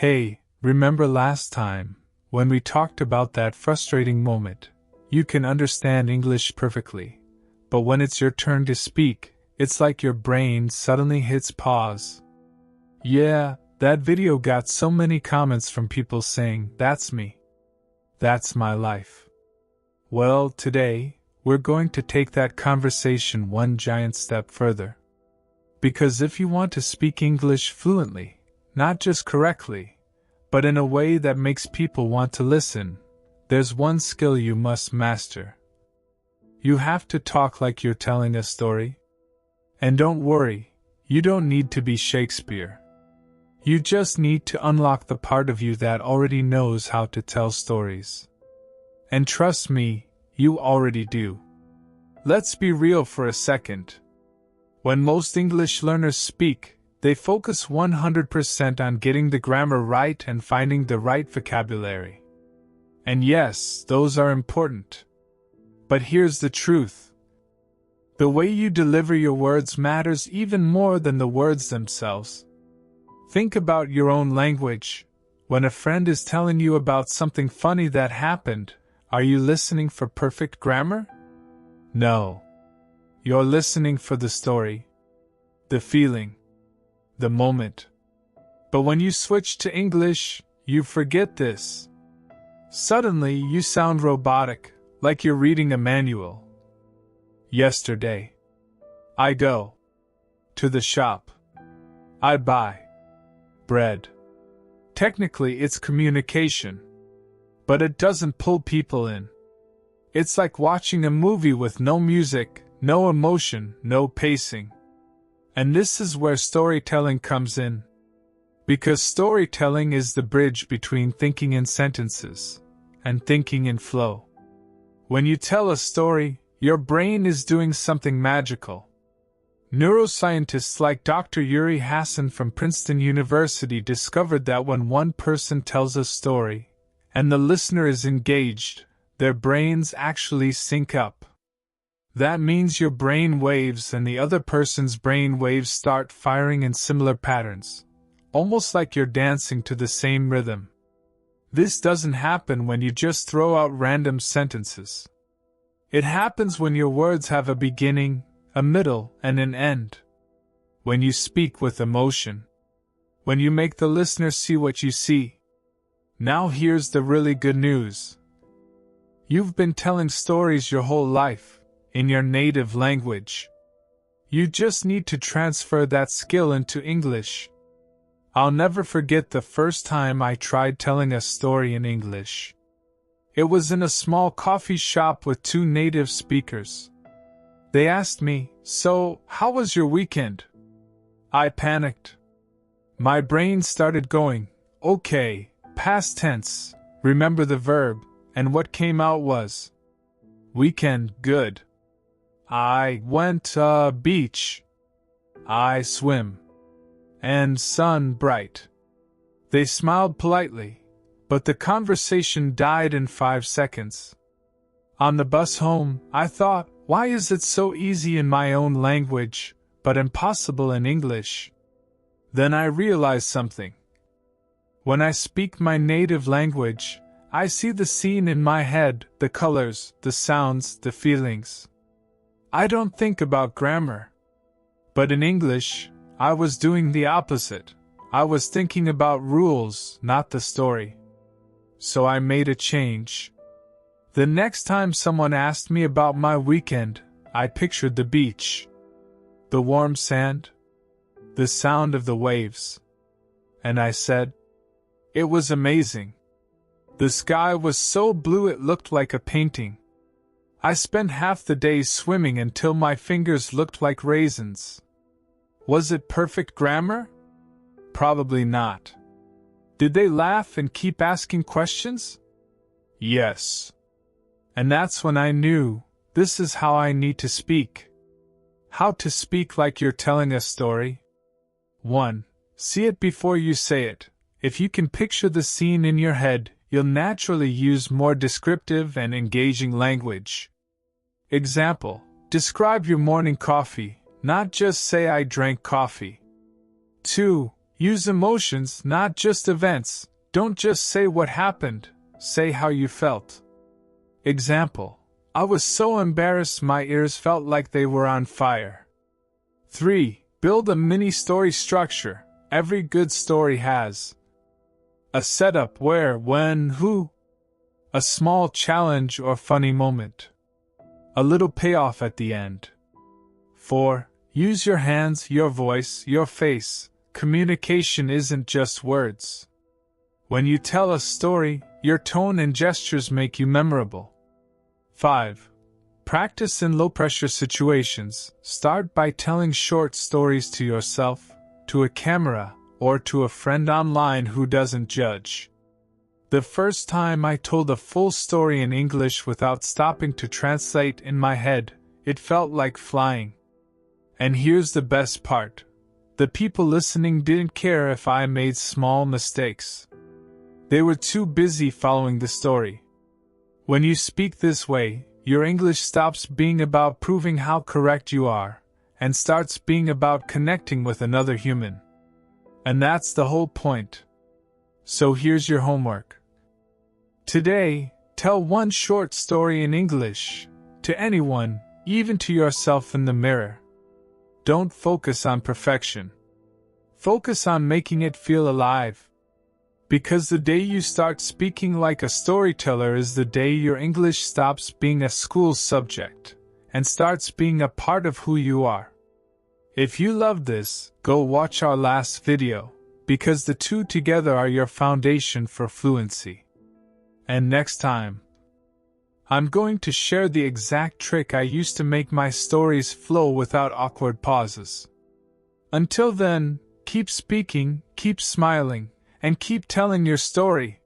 Hey, remember last time, when we talked about that frustrating moment? You can understand English perfectly, but when it's your turn to speak, it's like your brain suddenly hits pause. Yeah, that video got so many comments from people saying, "That's me. That's my life." Well, today, we're going to take that conversation one giant step further. Because if you want to speak English fluently, not just correctly, but in a way that makes people want to listen, there's one skill you must master. You have to talk like you're telling a story. And don't worry, you don't need to be Shakespeare. You just need to unlock the part of you that already knows how to tell stories. And trust me, you already do. Let's be real for a second. When most English learners speak, they focus 100% on getting the grammar right and finding the right vocabulary. And yes, those are important. But here's the truth. The way you deliver your words matters even more than the words themselves. Think about your own language. When a friend is telling you about something funny that happened, are you listening for perfect grammar? No. You're listening for the story, the feeling, the moment. But when you switch to English, you forget this. Suddenly, you sound robotic, like you're reading a manual. Yesterday, I go to the shop. I buy bread. Technically, it's communication, but it doesn't pull people in. It's like watching a movie with no music, no emotion, no pacing. And this is where storytelling comes in. Because storytelling is the bridge between thinking in sentences and thinking in flow. When you tell a story, your brain is doing something magical. Neuroscientists like Dr. Yuri Hassan from Princeton University discovered that when one person tells a story, and the listener is engaged, their brains actually sync up. That means your brain waves and the other person's brain waves start firing in similar patterns, almost like you're dancing to the same rhythm. This doesn't happen when you just throw out random sentences. It happens when your words have a beginning, a middle, and an end. When you speak with emotion. When you make the listener see what you see. Now here's the really good news. You've been telling stories your whole life, in your native language. You just need to transfer that skill into English. I'll never forget the first time I tried telling a story in English. It was in a small coffee shop with two native speakers. They asked me, "So, how was your weekend?" I panicked. My brain started going, "Okay, past tense, remember the verb," and what came out was, "Weekend, good. I went, beach. I swim. And sun bright." They smiled politely, but the conversation died in 5 seconds. On the bus home, I thought, why is it so easy in my own language, but impossible in English? Then I realized something. When I speak my native language, I see the scene in my head, the colors, the sounds, the feelings. I don't think about grammar. But in English, I was doing the opposite. I was thinking about rules, not the story. So I made a change. The next time someone asked me about my weekend, I pictured the beach, the warm sand, the sound of the waves. And I said, "It was amazing. The sky was so blue it looked like a painting. I spent half the day swimming until my fingers looked like raisins." Was it perfect grammar? Probably not. Did they laugh and keep asking questions? Yes. And that's when I knew, this is how I need to speak. How to speak like you're telling a story. 1. See it before you say it. If you can picture the scene in your head, you'll naturally use more descriptive and engaging language. Example, describe your morning coffee, not just say "I drank coffee." 2. Use emotions, not just events. Don't just say what happened, say how you felt. Example: I was so embarrassed my ears felt like they were on fire. 3. Build a mini-story structure. Every good story has a setup, where, when, who, a small challenge or funny moment, a little payoff at the end. 4. Use your hands, your voice, your face. Communication isn't just words. When you tell a story, your tone and gestures make you memorable. 5. Practice in low-pressure situations. Start by telling short stories to yourself, to a camera, or to a friend online who doesn't judge. The first time I told a full story in English without stopping to translate in my head, it felt like flying. And here's the best part. The people listening didn't care if I made small mistakes. They were too busy following the story. When you speak this way, your English stops being about proving how correct you are, and starts being about connecting with another human. And that's the whole point. So here's your homework. Today, tell one short story in English, to anyone, even to yourself in the mirror. Don't focus on perfection. Focus on making it feel alive. Because the day you start speaking like a storyteller is the day your English stops being a school subject, and starts being a part of who you are. If you loved this, go watch our last video, because the two together are your foundation for fluency. And next time, I'm going to share the exact trick I used to make my stories flow without awkward pauses. Until then, keep speaking, keep smiling, and keep telling your story.